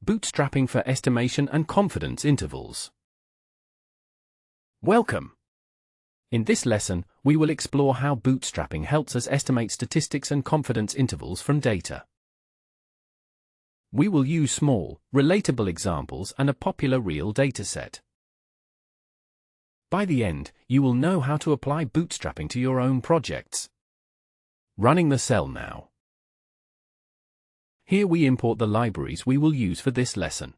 Bootstrapping for Estimation and Confidence Intervals. Welcome! In this lesson, we will explore how bootstrapping helps us estimate statistics and confidence intervals from data. We will use small, relatable examples and a popular real dataset. By the end, you will know how to apply bootstrapping to your own projects. Running the cell now. Here we import the libraries we will use for this lesson.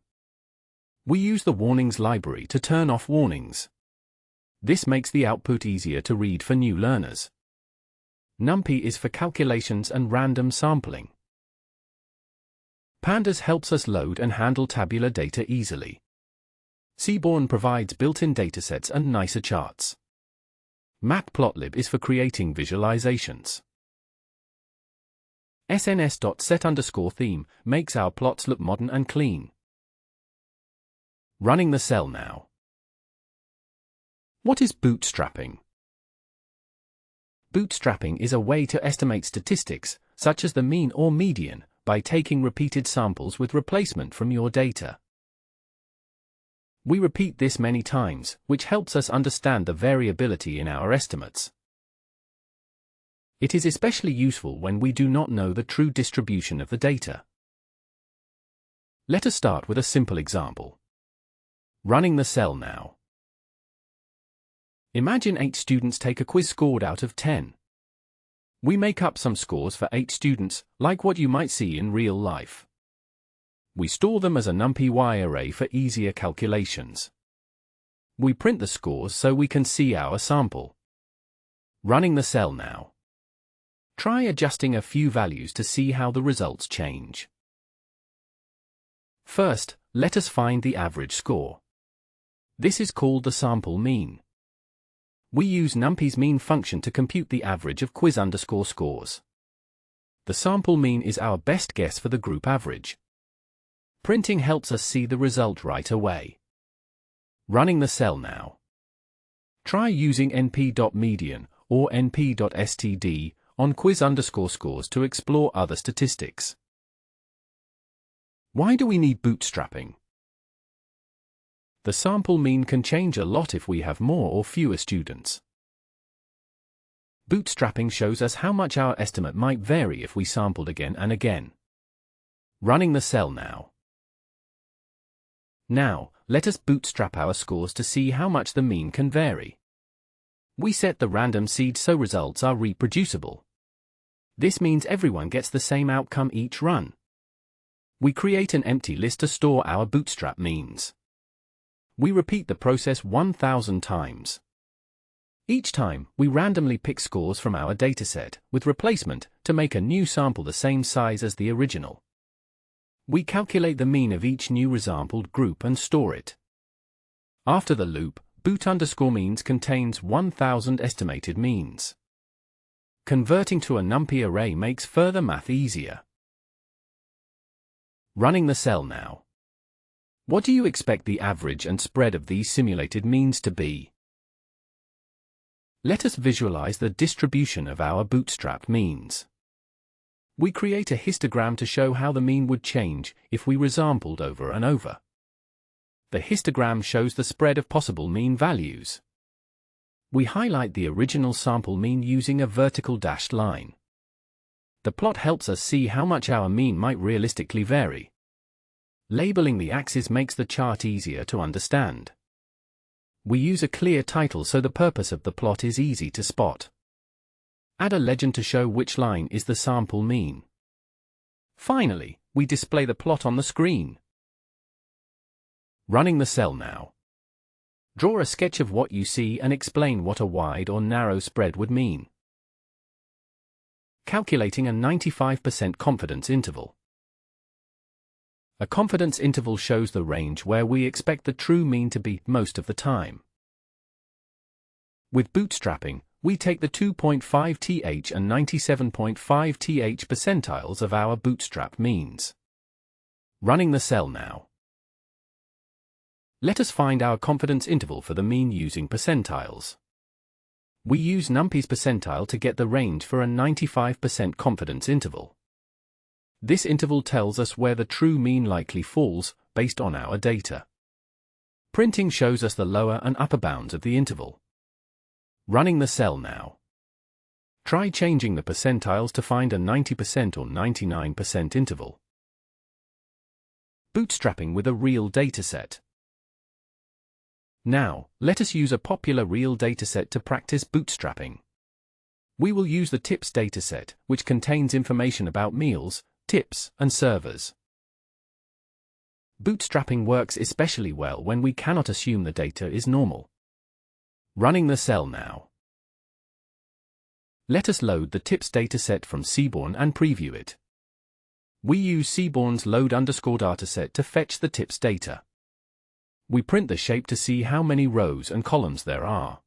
We use the warnings library to turn off warnings. This makes the output easier to read for new learners. NumPy is for calculations and random sampling. Pandas helps us load and handle tabular data easily. Seaborn provides built-in datasets and nicer charts. Matplotlib is for creating visualizations. SNS.set_theme makes our plots look modern and clean. Running the cell now. What is bootstrapping? Bootstrapping is a way to estimate statistics, such as the mean or median, by taking repeated samples with replacement from your data. We repeat this many times, which helps us understand the variability in our estimates. It is especially useful when we do not know the true distribution of the data. Let us start with a simple example. Running the cell now. Imagine 8 students take a quiz scored out of 10. We make up some scores for 8 students, like what you might see in real life. We store them as a NumPy array for easier calculations. We print the scores so we can see our sample. Running the cell now. Try adjusting a few values to see how the results change. First, let us find the average score. This is called the sample mean. We use NumPy's mean function to compute the average of quiz_scores. The sample mean is our best guess for the group average. Printing helps us see the result right away. Running the cell now. Try using np.median or np.std on quiz_scores to explore other statistics. Why do we need bootstrapping? The sample mean can change a lot if we have more or fewer students. Bootstrapping shows us how much our estimate might vary if we sampled again and again. Running the cell now. Now, let us bootstrap our scores to see how much the mean can vary. We set the random seed so results are reproducible. This means everyone gets the same outcome each run. We create an empty list to store our bootstrap means. We repeat the process 1,000 times. Each time, we randomly pick scores from our dataset, with replacement, to make a new sample the same size as the original. We calculate the mean of each new resampled group and store it. After the loop, boot_means contains 1,000 estimated means. Converting to a NumPy array makes further math easier. Running the cell now. What do you expect the average and spread of these simulated means to be? Let us visualize the distribution of our bootstrap means. We create a histogram to show how the mean would change if we resampled over and over. The histogram shows the spread of possible mean values. We highlight the original sample mean using a vertical dashed line. The plot helps us see how much our mean might realistically vary. Labeling the axis makes the chart easier to understand. We use a clear title so the purpose of the plot is easy to spot. Add a legend to show which line is the sample mean. Finally, we display the plot on the screen. Running the cell now. Draw a sketch of what you see and explain what a wide or narrow spread would mean. Calculating a 95% confidence interval. A confidence interval shows the range where we expect the true mean to be most of the time. With bootstrapping, we take the 2.5th and 97.5th percentiles of our bootstrap means. Running the cell now. Let us find our confidence interval for the mean using percentiles. We use NumPy's percentile to get the range for a 95% confidence interval. This interval tells us where the true mean likely falls, based on our data. Printing shows us the lower and upper bounds of the interval. Running the cell now. Try changing the percentiles to find a 90% or 99% interval. Bootstrapping with a real dataset. Now, let us use a popular real dataset to practice bootstrapping. We will use the tips dataset, which contains information about meals, tips, and servers. Bootstrapping works especially well when we cannot assume the data is normal. Running the cell now. Let us load the tips dataset from Seaborn and preview it. We use Seaborn's load_dataset to fetch the tips data. We print the shape to see how many rows and columns there are.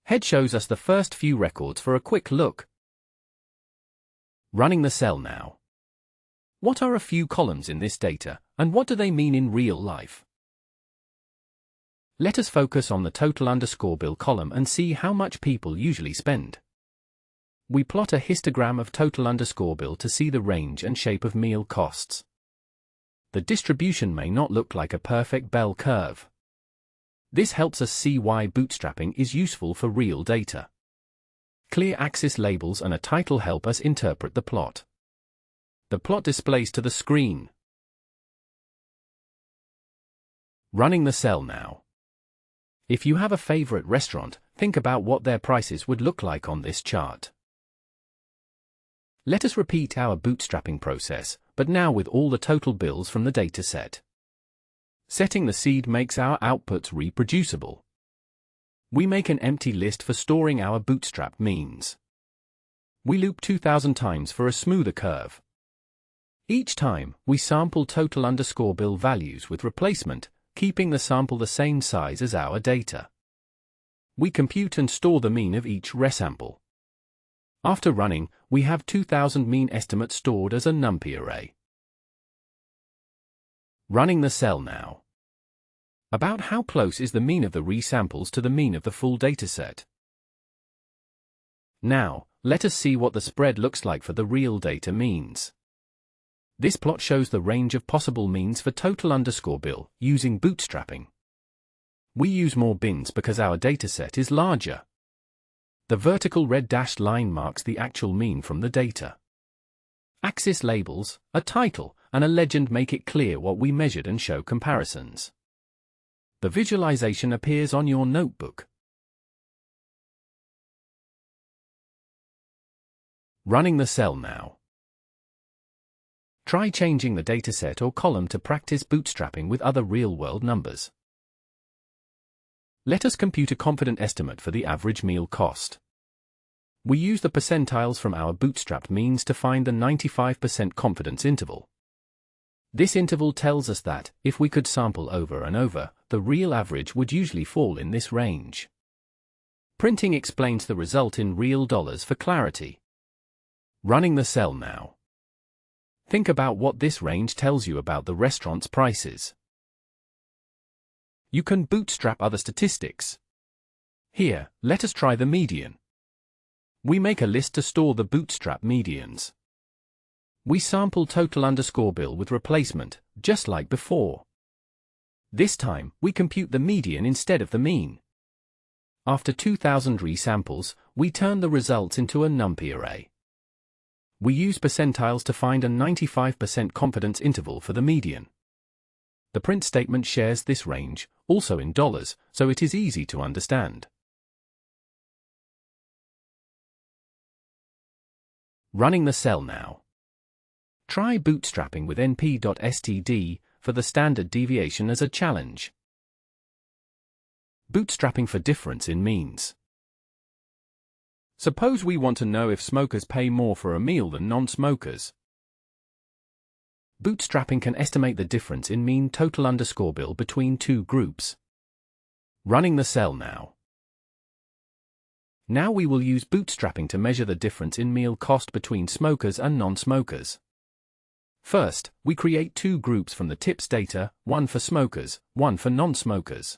Head shows us the first few records for a quick look. Running the cell now. What are a few columns in this data, and what do they mean in real life? Let us focus on the total_bill column and see how much people usually spend. We plot a histogram of total_bill to see the range and shape of meal costs. The distribution may not look like a perfect bell curve. This helps us see why bootstrapping is useful for real data. Clear axis labels and a title help us interpret the plot. The plot displays to the screen. Running the cell now. If you have a favorite restaurant, think about what their prices would look like on this chart. Let us repeat our bootstrapping process, but now with all the total bills from the dataset. Setting the seed makes our outputs reproducible. We make an empty list for storing our bootstrap means. We loop 2000 times for a smoother curve. Each time, we sample total_bill values with replacement, keeping the sample the same size as our data. We compute and store the mean of each resample. After running, we have 2000 mean estimates stored as a NumPy array. Running the cell now. About how close is the mean of the resamples to the mean of the full dataset? Now, let us see what the spread looks like for the real data means. This plot shows the range of possible means for total_bill using bootstrapping. We use more bins because our dataset is larger. The vertical red dashed line marks the actual mean from the data. Axis labels, a title, and a legend make it clear what we measured and show comparisons. The visualization appears on your notebook. Running the cell now. Try changing the dataset or column to practice bootstrapping with other real-world numbers. Let us compute a confident estimate for the average meal cost. We use the percentiles from our bootstrapped means to find the 95% confidence interval. This interval tells us that, if we could sample over and over, the real average would usually fall in this range. Printing explains the result in real dollars for clarity. Running the cell now. Think about what this range tells you about the restaurant's prices. You can bootstrap other statistics. Here, let us try the median. We make a list to store the bootstrap medians. We sample total_bill with replacement, just like before. This time, we compute the median instead of the mean. After 2000 resamples, we turn the results into a NumPy array. We use percentiles to find a 95% confidence interval for the median. The print statement shares this range, also in dollars, so it is easy to understand. Running the cell now. Try bootstrapping with np.std for the standard deviation as a challenge. Bootstrapping for difference in means. Suppose we want to know if smokers pay more for a meal than non-smokers. Bootstrapping can estimate the difference in mean total_bill between two groups. Running the cell now. Now we will use bootstrapping to measure the difference in meal cost between smokers and non-smokers. First, we create two groups from the tips data, one for smokers, one for non-smokers.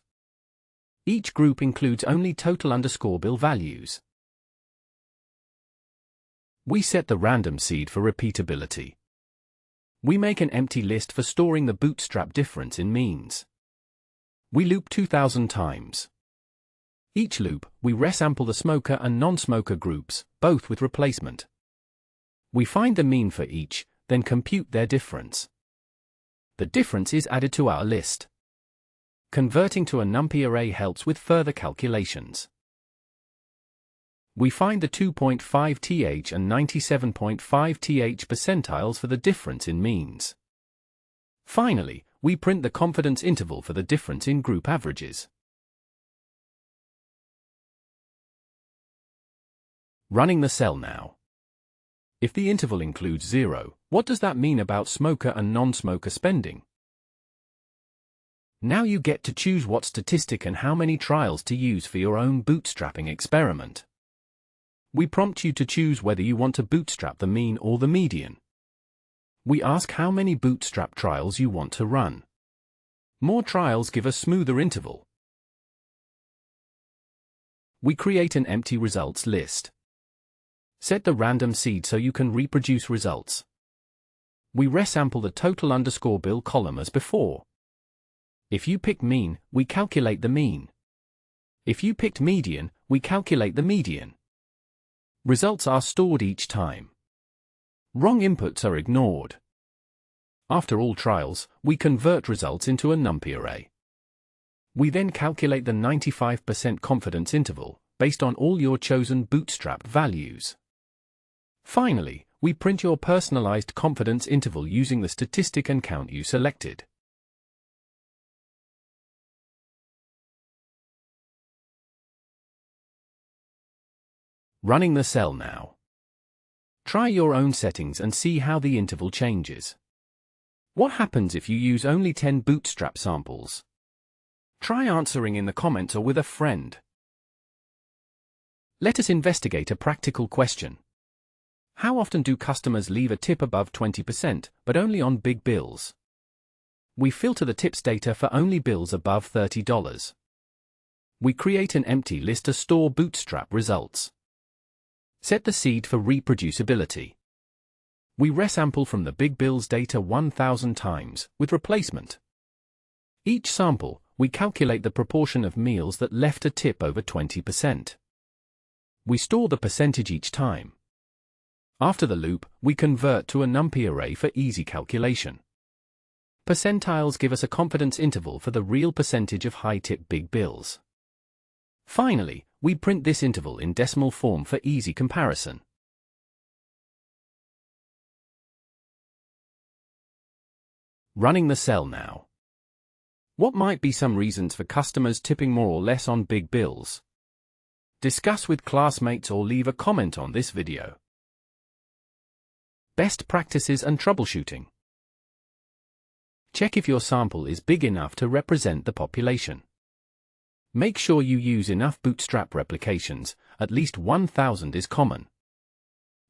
Each group includes only total_bill values. We set the random seed for repeatability. We make an empty list for storing the bootstrap difference in means. We loop 2000 times. Each loop, we resample the smoker and non-smoker groups, both with replacement. We find the mean for each, then compute their difference. The difference is added to our list. Converting to a NumPy array helps with further calculations. We find the 2.5 th and 97.5 th percentiles for the difference in means. Finally, we print the confidence interval for the difference in group averages. Running the cell now. If the interval includes 0, what does that mean about smoker and non-smoker spending? Now you get to choose what statistic and how many trials to use for your own bootstrapping experiment. We prompt you to choose whether you want to bootstrap the mean or the median. We ask how many bootstrap trials you want to run. More trials give a smoother interval. We create an empty results list. Set the random seed so you can reproduce results. We resample the total underscore bill column as before. If you pick mean, we calculate the mean. If you picked median, we calculate the median. Results are stored each time. Wrong inputs are ignored. After all trials, we convert results into a NumPy array. We then calculate the 95% confidence interval, based on all your chosen bootstrap values. Finally, we print your personalized confidence interval using the statistic and count you selected. Running the cell now. Try your own settings and see how the interval changes. What happens if you use only 10 bootstrap samples? Try answering in the comments or with a friend. Let us investigate a practical question. How often do customers leave a tip above 20%, but only on big bills? We filter the tips data for only bills above $30. We create an empty list to store bootstrap results. Set the seed for reproducibility. We resample from the big bills data 1000 times, with replacement. Each sample, we calculate the proportion of meals that left a tip over 20%. We store the percentage each time. After the loop, we convert to a NumPy array for easy calculation. Percentiles give us a confidence interval for the real percentage of high-tip big bills. Finally, we print this interval in decimal form for easy comparison. Running the cell now. What might be some reasons for customers tipping more or less on big bills? Discuss with classmates or leave a comment on this video. Best practices and troubleshooting. Check if your sample is big enough to represent the population. Make sure you use enough bootstrap replications, at least 1000 is common.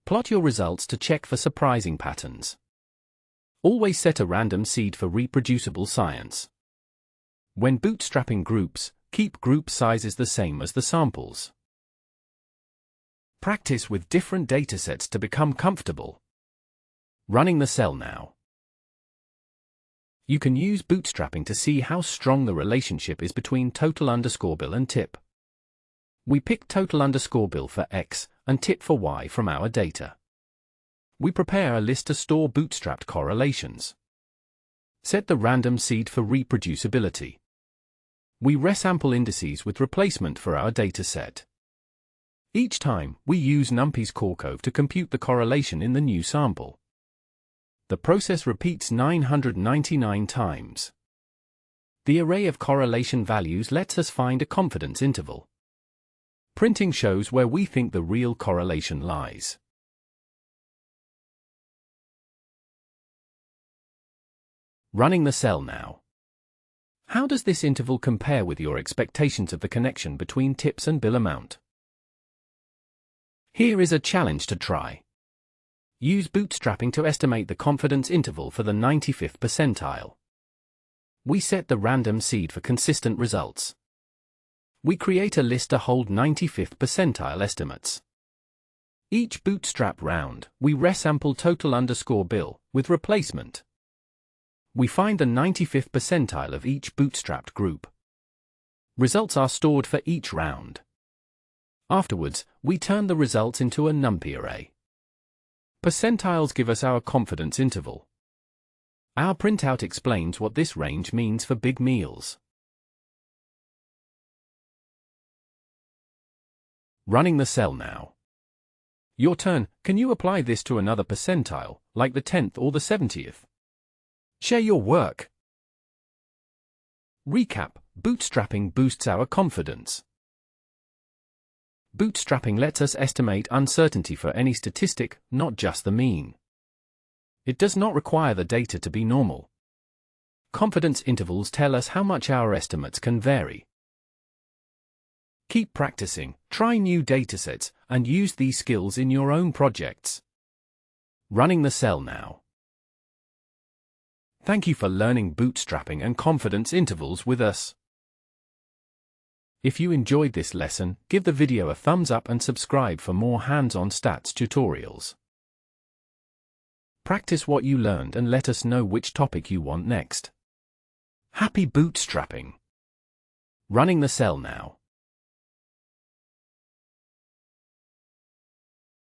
Plot your results to check for surprising patterns. Always set a random seed for reproducible science. When bootstrapping groups, keep group sizes the same as the samples. Practice with different datasets to become comfortable. Running the cell now. You can use bootstrapping to see how strong the relationship is between total underscore bill and tip. We pick total underscore bill for X and tip for Y from our data. We prepare a list to store bootstrapped correlations. Set the random seed for reproducibility. We resample indices with replacement for our dataset. Each time, we use NumPy's Corcove to compute the correlation in the new sample. The process repeats 999 times. The array of correlation values lets us find a confidence interval. Printing shows where we think the real correlation lies. Running the cell now. How does this interval compare with your expectations of the connection between tips and bill amount? Here is a challenge to try. Use bootstrapping to estimate the confidence interval for the 95th percentile. We set the random seed for consistent results. We create a list to hold 95th percentile estimates. Each bootstrap round, we resample total_bill with replacement. We find the 95th percentile of each bootstrapped group. Results are stored for each round. Afterwards, we turn the results into a NumPy array. Percentiles give us our confidence interval. Our printout explains what this range means for big meals. Running the cell now. Your turn. Can you apply this to another percentile, like the 10th or the 70th? Share your work. Recap: bootstrapping boosts our confidence. Bootstrapping lets us estimate uncertainty for any statistic, not just the mean. It does not require the data to be normal. Confidence intervals tell us how much our estimates can vary. Keep practicing, try new datasets, and use these skills in your own projects. Running the cell now. Thank you for learning bootstrapping and confidence intervals with us. If you enjoyed this lesson, give the video a thumbs up and subscribe for more hands-on stats tutorials. Practice what you learned and let us know which topic you want next. Happy bootstrapping! Running the cell now.